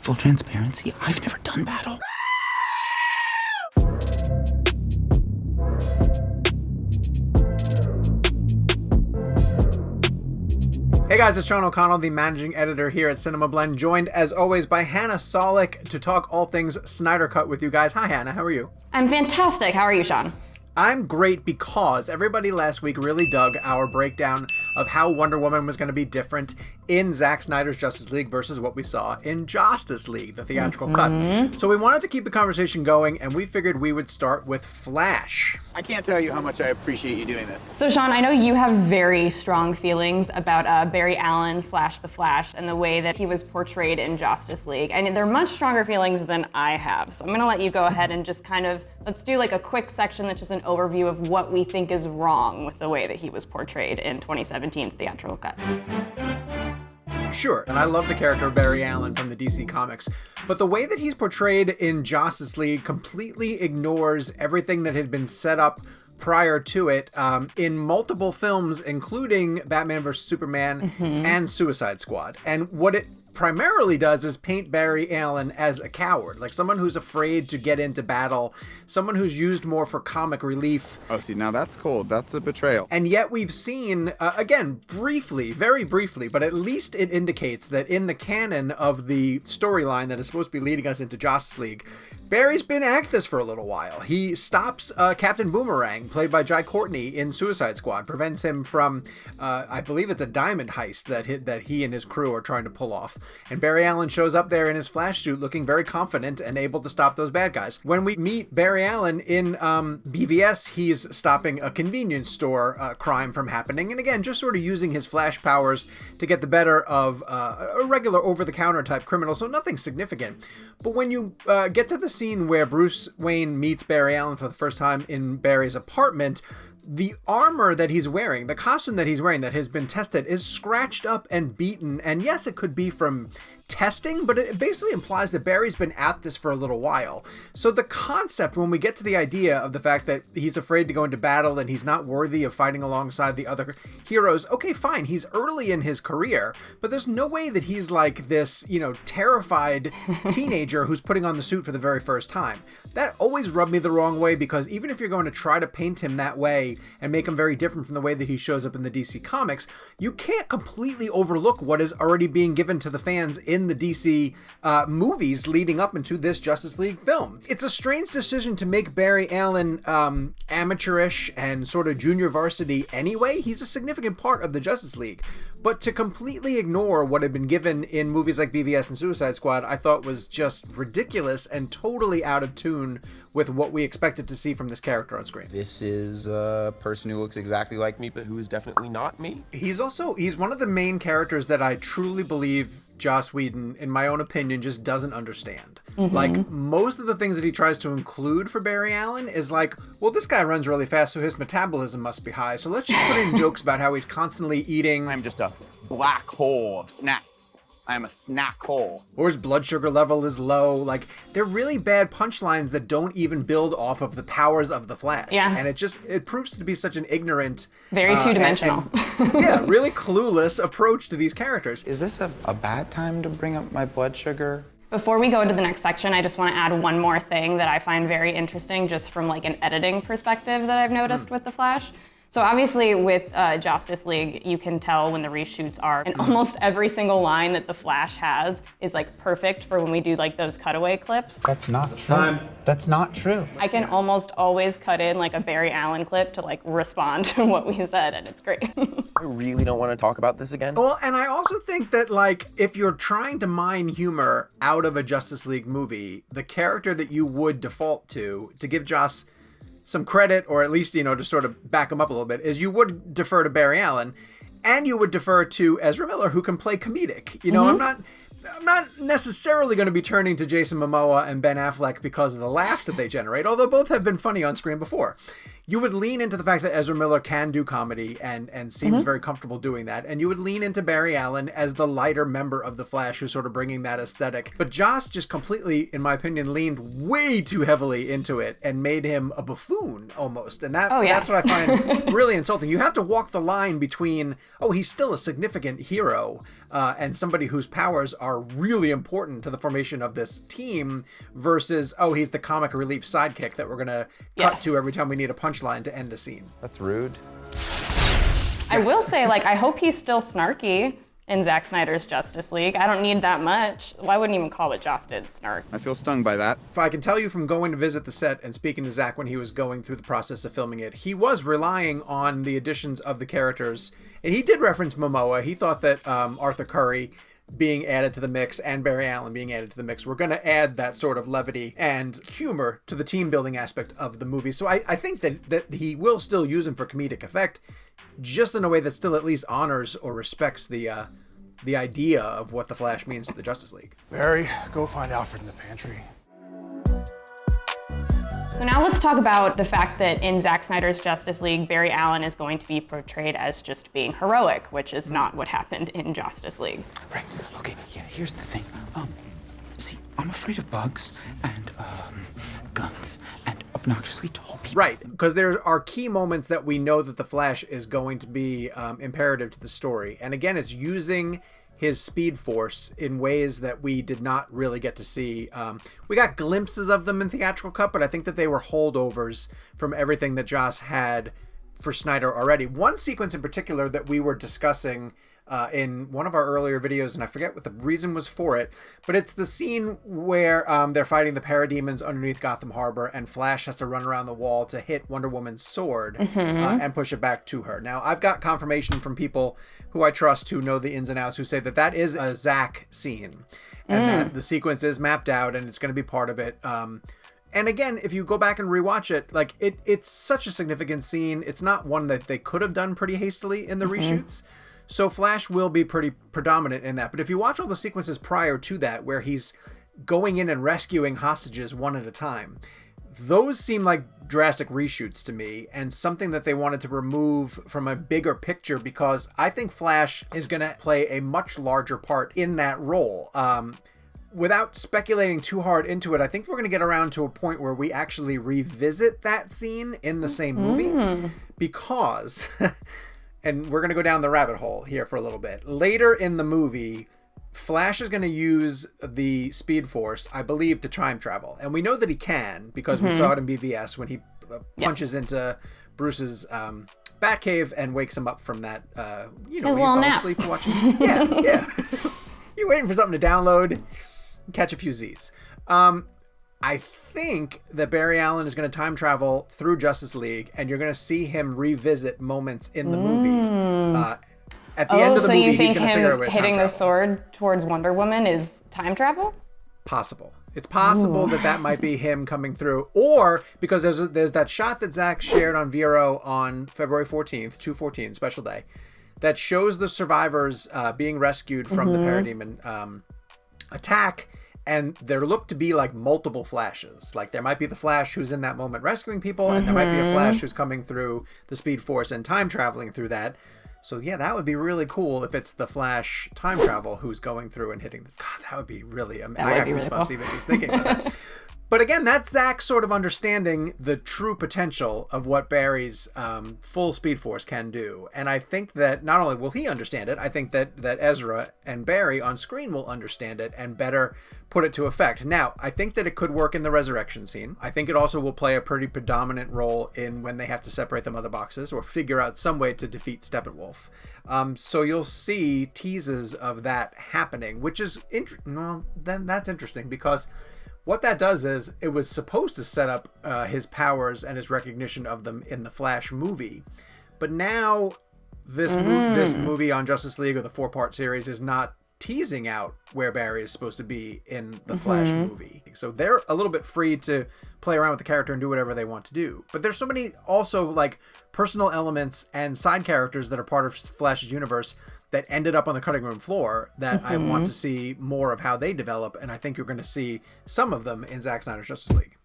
Full transparency, I've never done battle. Hey guys, it's Sean O'Connell, the managing editor here at CinemaBlend, joined as always by Hannah Saulic to talk all things Snyder Cut with you guys. Hi Hannah, how are you? I'm fantastic. How are you, Sean? I'm great because everybody last week really dug our breakdown of how Wonder Woman was going to be different in Zack Snyder's Justice League versus what we saw in Josstice League, the theatrical cut. So we wanted to keep the conversation going, and we figured we would start with Flash. I can't tell you how much I appreciate you doing this. So, Sean, I know you have very strong feelings about Barry Allen / The Flash and the way that he was portrayed in Justice League. And they're much stronger feelings than I have. So I'm going to let you go ahead and just let's do like a quick section that's just an overview of what we think is wrong with the way that he was portrayed in 2017's theatrical cut. Sure, and I love the character of Barry Allen from the DC Comics, but the way that he's portrayed in Justice League completely ignores everything that had been set up prior to it in multiple films, including Batman vs. Superman and Suicide Squad. And what it primarily does is paint Barry Allen as a coward, like someone who's afraid to get into battle, someone who's used more for comic relief. Oh, see, now that's cold. That's a betrayal. And yet we've seen, again, briefly, very briefly, but at least it indicates that in the canon of the storyline that is supposed to be leading us into Justice League, Barry's been at this for a little while. He stops Captain Boomerang, played by Jai Courtney in Suicide Squad, prevents him from, I believe it's a diamond heist that he and his crew are trying to pull off. And Barry Allen shows up there in his Flash suit looking very confident and able to stop those bad guys. When we meet Barry Allen in BVS, he's stopping a convenience store crime from happening. And again, just sort of using his Flash powers to get the better of a regular over-the-counter type criminal, so nothing significant. But when you get to the scene where Bruce Wayne meets Barry Allen for the first time in Barry's apartment, the armor that he's wearing, the costume that he's wearing that has been tested, is scratched up and beaten. And yes, it could be from testing, but it basically implies that Barry's been at this for a little while. So the concept, when we get to the idea of the fact that he's afraid to go into battle and he's not worthy of fighting alongside the other heroes, okay, fine, he's early in his career, but there's no way that he's like this, terrified teenager who's putting on the suit for the very first time. That always rubbed me the wrong way, because even if you're going to try to paint him that way and make him very different from the way that he shows up in the DC Comics, you can't completely overlook what is already being given to the fans in the DC movies leading up into this Justice League film. It's a strange decision to make Barry Allen amateurish and sort of junior varsity anyway. He's a significant part of the Justice League. But to completely ignore what had been given in movies like BVS and Suicide Squad, I thought was just ridiculous and totally out of tune with what we expected to see from this character on screen. This is a person who looks exactly like me, but who is definitely not me. He's one of the main characters that I truly believe Joss Whedon, in my own opinion, just doesn't understand. Like, most of the things that he tries to include for Barry Allen is like, well, this guy runs really fast, so his metabolism must be high. So let's just put in jokes about how he's constantly eating. I'm just a black hole of snacks. I'm a snack hole. Or his blood sugar level is low. Like, they're really bad punchlines that don't even build off of the powers of the Flash. Yeah. And it proves to be such an ignorant, very two-dimensional. Yeah, really clueless approach to these characters. Is this a bad time to bring up my blood sugar? Before we go into the next section, I just want to add one more thing that I find very interesting just from like an editing perspective that I've noticed with The Flash. So obviously with Justice League, you can tell when the reshoots are, and almost every single line that the Flash has is like perfect for when we do like those cutaway clips. That's not true. That's not true. I can almost always cut in like a Barry Allen clip to like respond to what we said, and it's great. I really don't want to talk about this again. Well, and I also think that, like, if you're trying to mine humor out of a Justice League movie, the character that you would default to give Joss some credit, or at least, to sort of back him up a little bit, is you would defer to Barry Allen, and you would defer to Ezra Miller, who can play comedic. I'm not necessarily going to be turning to Jason Momoa and Ben Affleck because of the laughs that they generate, although both have been funny on screen before. you would lean into the fact that Ezra Miller can do comedy and seems very comfortable doing that. And you would lean into Barry Allen as the lighter member of the Flash who's sort of bringing that aesthetic. But Joss just completely, in my opinion, leaned way too heavily into it and made him a buffoon almost. And that's what I find really insulting. You have to walk the line between, he's still a significant hero and somebody whose powers are really important to the formation of this team versus, he's the comic relief sidekick that we're going to cut to every time we need a punchline to end a scene. That's rude. I will say, I hope he's still snarky in Zack Snyder's Justice League. I don't need that much. Well, I wouldn't even call it Joss did snark. I feel stung by that. If I can tell you from going to visit the set and speaking to Zack when he was going through the process of filming it, he was relying on the additions of the characters. And he did reference Momoa. He thought that Arthur Curry being added to the mix and Barry Allen being added to the mix, we're going to add that sort of levity and humor to the team building aspect of the movie. So I think that he will still use them for comedic effect, just in a way that still at least honors or respects the idea of what the Flash means to the Justice League. Barry, go find Alfred in the pantry. So now let's talk about the fact that in Zack Snyder's Justice League, Barry Allen is going to be portrayed as just being heroic, which is not what happened in Justice League. Right. Okay. Yeah. Here's the thing. See, I'm afraid of bugs and guns and obnoxiously tall people. Right, because there are key moments that we know that the Flash is going to be imperative to the story, and again, it's using his speed force in ways that we did not really get to see. We got glimpses of them in theatrical cut, but I think that they were holdovers from everything that Joss had for Snyder already. One sequence in particular that we were discussing in one of our earlier videos, and I forget what the reason was for it, but it's the scene where they're fighting the parademons underneath Gotham Harbor, and Flash has to run around the wall to hit Wonder Woman's sword and push it back to her. Now, I've got confirmation from people who I trust, who know the ins and outs, who say that that is a Zack scene, and that the sequence is mapped out, and it's going to be part of it. And again, if you go back and rewatch it, it's such a significant scene. It's not one that they could have done pretty hastily in the reshoots. So Flash will be pretty predominant in that. But if you watch all the sequences prior to that, where he's going in and rescuing hostages one at a time, those seem like drastic reshoots to me, and something that they wanted to remove from a bigger picture, because I think Flash is going to play a much larger part in that role. Without speculating too hard into it, I think we're going to get around to a point where we actually revisit that scene in the same movie, because... and we're going to go down the rabbit hole here for a little bit. Later in the movie, Flash is going to use the Speed Force, I believe, to time travel. And we know that he can, because we saw it in BVS when he punches into Bruce's Batcave and wakes him up from that, when you fall asleep watching. Yeah. You're waiting for something to download, catch a few Z's. I think that Barry Allen is going to time travel through Justice League, and you're going to see him revisit moments in the movie. At the end of the movie, he's going to figure out a way to time travel. Hitting the sword towards Wonder Woman is time travel? Possible. It's possible that might be him coming through, or because there's that shot that Zack shared on Vero on February 14th, 2/14, special day, that shows the survivors being rescued from the parademon attack. And there look to be like multiple Flashes. Like there might be the Flash who's in that moment rescuing people, and there might be a Flash who's coming through the Speed Force and time traveling through that. So yeah, that would be really cool if it's the Flash time travel who's going through and hitting. God, that would be really amazing. I got goosebumps even just thinking about that. But again, that's Zack sort of understanding the true potential of what Barry's full Speed Force can do. And I think that not only will he understand it, I think that Ezra and Barry on screen will understand it and better put it to effect. Now, I think that it could work in the resurrection scene. I think it also will play a pretty predominant role in when they have to separate the mother boxes or figure out some way to defeat Steppenwolf. So you'll see teases of that happening, which is then that's interesting, because what that does is it was supposed to set up his powers and his recognition of them in the Flash movie. But now this movie on Justice League, or the 4-part series, is not teasing out where Barry is supposed to be in the Flash movie. So they're a little bit free to play around with the character and do whatever they want to do. But there's so many also like personal elements and side characters that are part of Flash's universe that ended up on the cutting room floor that I want to see more of how they develop, and I think you're going to see some of them in Zack Snyder's Justice League.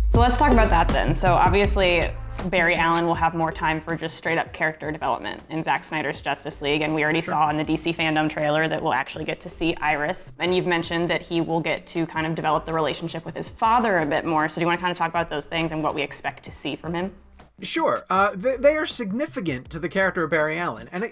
So let's talk about that then. So obviously, Barry Allen will have more time for just straight up character development in Zack Snyder's Justice League, and we already saw in the DC fandom trailer that we'll actually get to see Iris. And you've mentioned that he will get to kind of develop the relationship with his father a bit more. So do you want to kind of talk about those things and what we expect to see from him? Sure. They are significant to the character of Barry Allen. And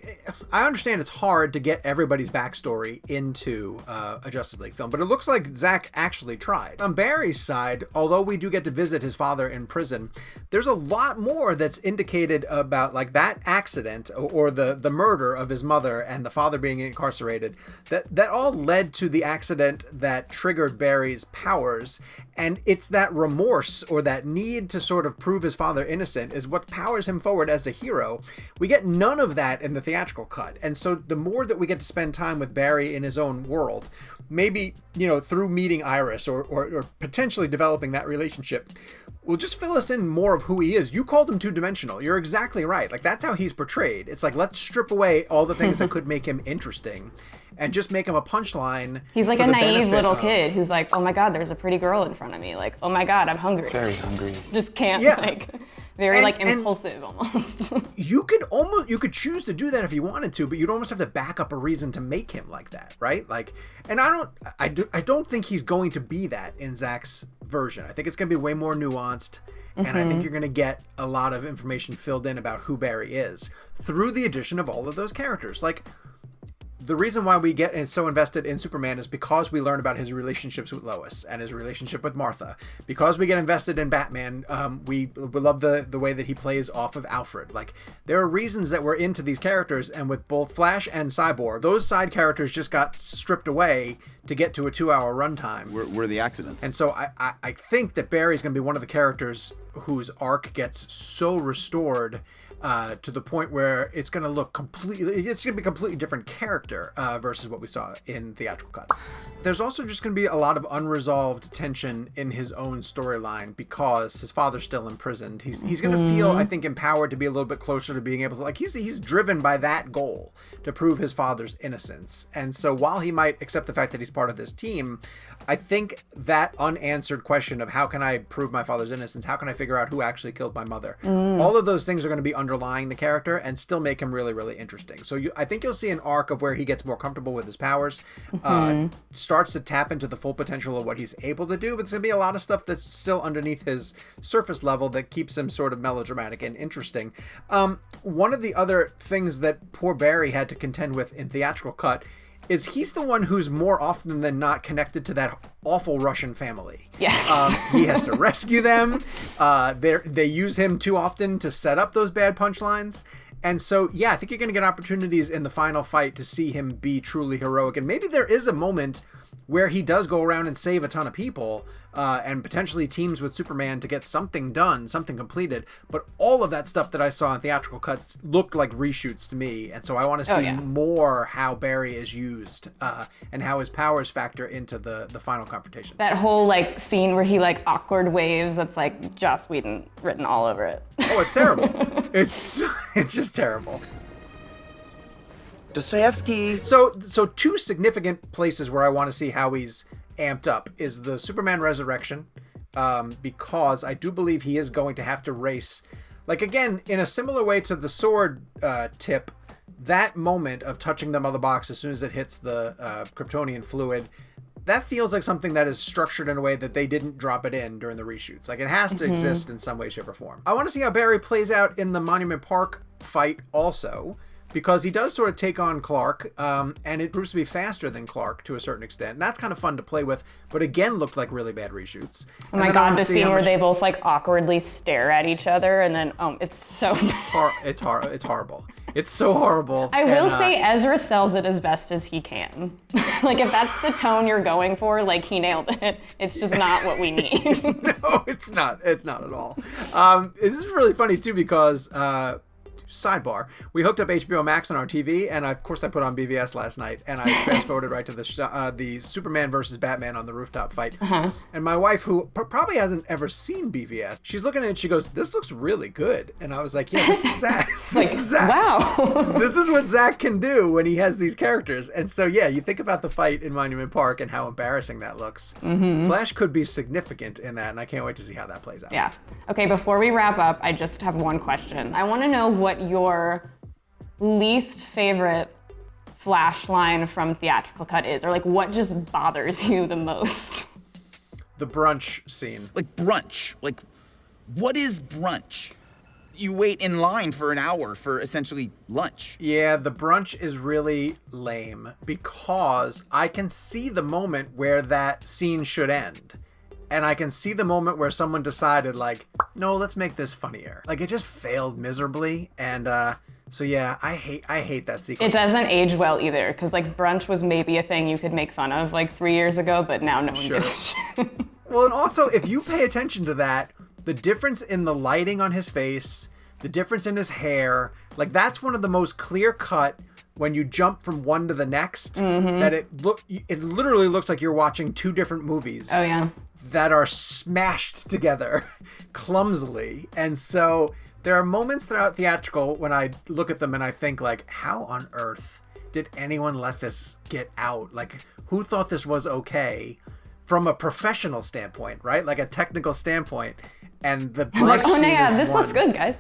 I understand it's hard to get everybody's backstory into a Justice League film, but it looks like Zack actually tried. On Barry's side, although we do get to visit his father in prison, there's a lot more that's indicated about like that accident or the murder of his mother and the father being incarcerated. That all led to the accident that triggered Barry's powers. And it's that remorse or that need to sort of prove his father innocent is what powers him forward as a hero. We get none of that in the theatrical cut. And so the more that we get to spend time with Barry in his own world, maybe, through meeting Iris or potentially developing that relationship, will just fill us in more of who he is. You called him two-dimensional. You're exactly right. Like, that's how he's portrayed. It's like, let's strip away all the things that could make him interesting and just make him a punchline. He's like a naive little kid who's like, oh my God, there's a pretty girl in front of me. Like, oh my God, I'm hungry. Very hungry. Just can't, impulsive almost. You could choose to do that if you wanted to, but you'd almost have to back up a reason to make him like that, right? Like, and I don't think he's going to be that in Zack's version. I think it's going to be way more nuanced. And I think you're going to get a lot of information filled in about who Barry is through the addition of all of those characters. Like, the reason why we get so invested in Superman is because we learn about his relationships with Lois and his relationship with Martha. Because we get invested in Batman, we love the way that he plays off of Alfred. Like, there are reasons that we're into these characters, and with both Flash and Cyborg, those side characters just got stripped away to get to a 2-hour runtime. We're the accidents. And so I think that Barry's going to be one of the characters whose arc gets so restored to the point where it's going to look it's going to be a completely different character versus what we saw in theatrical cut. There's also just going to be a lot of unresolved tension in his own storyline because his father's still imprisoned. He's going to feel, I think, empowered to be a little bit closer to being able to, like, he's driven by that goal to prove his father's innocence. And so while he might accept the fact that he's part of this team, I think that unanswered question of how can I prove my father's innocence, how can I figure out who actually killed my mother, all of those things are going to be underlying the character and still make him really, really interesting. So I think you'll see an arc of where he gets more comfortable with his powers, starts to tap into the full potential of what he's able to do, but there's going to be a lot of stuff that's still underneath his surface level that keeps him sort of melodramatic and interesting. One of the other things that poor Barry had to contend with in theatrical cut is he's the one who's more often than not connected to that awful Russian family. Yes. He has to rescue them. They use him too often to set up those bad punchlines. And so, yeah, I think you're going to get opportunities in the final fight to see him be truly heroic. And maybe there is a moment where he does go around and save a ton of people and potentially teams with Superman to get something done, something completed. But all of that stuff that I saw in theatrical cuts looked like reshoots to me. And so I want to see more how Barry is used and how his powers factor into the final confrontation. That whole scene where he awkward waves, that's like Joss Whedon written all over it. Oh, it's terrible. It's just terrible. Dostoevsky. So two significant places where I want to see how he's amped up is the Superman Resurrection, because I do believe he is going to have to race, again, in a similar way to the sword tip, that moment of touching the mother box as soon as it hits the Kryptonian fluid, that feels like something that is structured in a way that they didn't drop it in during the reshoots. It has to exist in some way, shape, or form. I want to see how Barry plays out in the Monument Park fight also, because he does sort of take on Clark, and it proves to be faster than Clark to a certain extent. And that's kind of fun to play with, but again looked like really bad reshoots. Oh my God, the scene where they both awkwardly stare at each other, and then it's so it's horrible. It's so horrible. I will say Ezra sells it as best as he can. If that's the tone you're going for, he nailed it. It's just not what we need. No, it's not. It's not at all. This is really funny too because sidebar. We hooked up HBO Max on our TV, and of course I put on BVS last night, and I fast-forwarded right to the Superman versus Batman on the rooftop fight. And my wife, who probably hasn't ever seen BVS, she's looking at it and she goes, "This looks really good." And I was like, "Yeah, this is Zack. This is Zack. Wow. This is what Zack can do when he has these characters." And so, yeah, you think about the fight in Monument Park and how embarrassing that looks. Flash could be significant in that, and I can't wait to see how that plays out. Yeah. Okay, before we wrap up, I just have one question. I want to know what your least favorite Flash line from theatrical cut is, or like what just bothers you the most. The brunch scene. Like brunch. Like, what is brunch? You wait in line for an hour for essentially lunch. Yeah, the brunch is really lame because I can see the moment where that scene should end. And I can see the moment where someone decided, like, no, let's make this funnier. Like, it just failed miserably. And so, yeah, I hate that sequence. It doesn't age well either, because, like, brunch was maybe a thing you could make fun of, like, 3 years ago, but now no one gives a shit. Well, and also, if you pay attention to that, the difference in the lighting on his face, the difference in his hair, like, that's one of the most clear-cut when you jump from one to the next, that it literally looks like you're watching two different movies. Oh, yeah. That are smashed together clumsily. And so there are moments throughout theatrical when I look at them and I think, like, how on earth did anyone let this get out? Like, who thought this was okay from a professional standpoint, right? Like a technical standpoint. And the brunch Like, oh no, scene yeah, is this one. looks good, guys.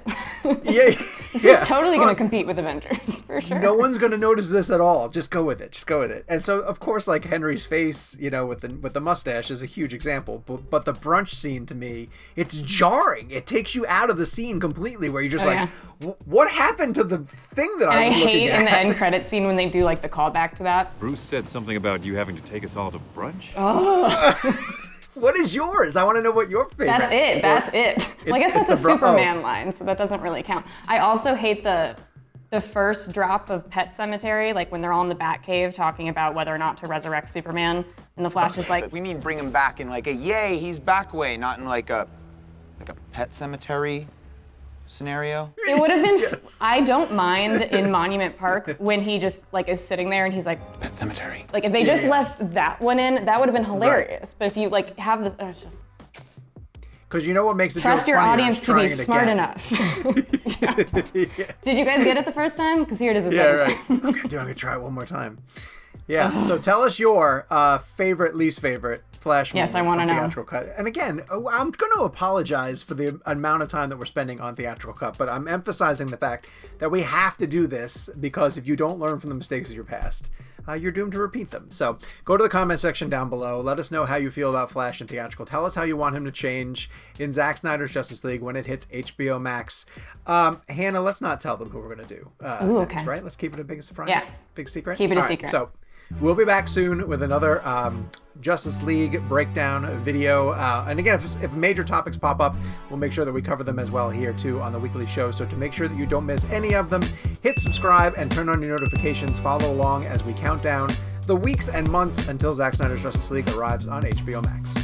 Yeah, This is totally going to compete with Avengers, for sure. No one's gonna notice this at all. Just go with it. Just go with it. And so, of course, like Henry's face, you know, with the mustache is a huge example. But the brunch scene, to me, it's jarring. It takes you out of the scene completely, where you're just what happened to the thing that I was looking hate at? in the end credit scene when they do like the callback to that. Bruce said something about you having to take us all to brunch. What is yours? I want to know what your favorite. That's it. Well, I guess that's a it's a Superman line, so that doesn't really count. I also hate the first drop of Pet Cemetery, like when they're all in the Batcave talking about whether or not to resurrect Superman, and the Flash is like, We mean bring him back in like a yay, he's back way, not in like a Pet Cemetery scenario. it would have been. Yes. I don't mind in Monument Park when he just like is sitting there and he's like, Pet Cemetery. like if they just left that one in, that would have been hilarious. But if you like have this, it's just Because you know what makes it trust your funnier audience is to be trying it smart again. enough. Did you guys get it the first time? Because here it is a Yeah, second right. time. Okay, dude, I'm gonna try it one more time. Yeah. So tell us your favorite, least favorite Flash Yes, I moment wanna from know. theatrical cut. And again, I'm going to apologize for the amount of time that we're spending on theatrical cut, but I'm emphasizing the fact that we have to do this because if you don't learn from the mistakes of your past, you're doomed to repeat them. So go to the comment section down below. Let us know how you feel about Flash and theatrical. Tell us how you want him to change in Zack Snyder's Justice League when it hits HBO Max. Hannah, let's not tell them who we're going to do next, okay. right? Let's keep it a big surprise. Yeah. Big secret? Keep it a All right, secret. So we'll be back soon with another Justice League breakdown video. And again, if major topics pop up, we'll make sure that we cover them as well here too on the weekly show. So to make sure that you don't miss any of them, hit subscribe and turn on your notifications. Follow along as we count down the weeks and months until Zack Snyder's Justice League arrives on HBO Max.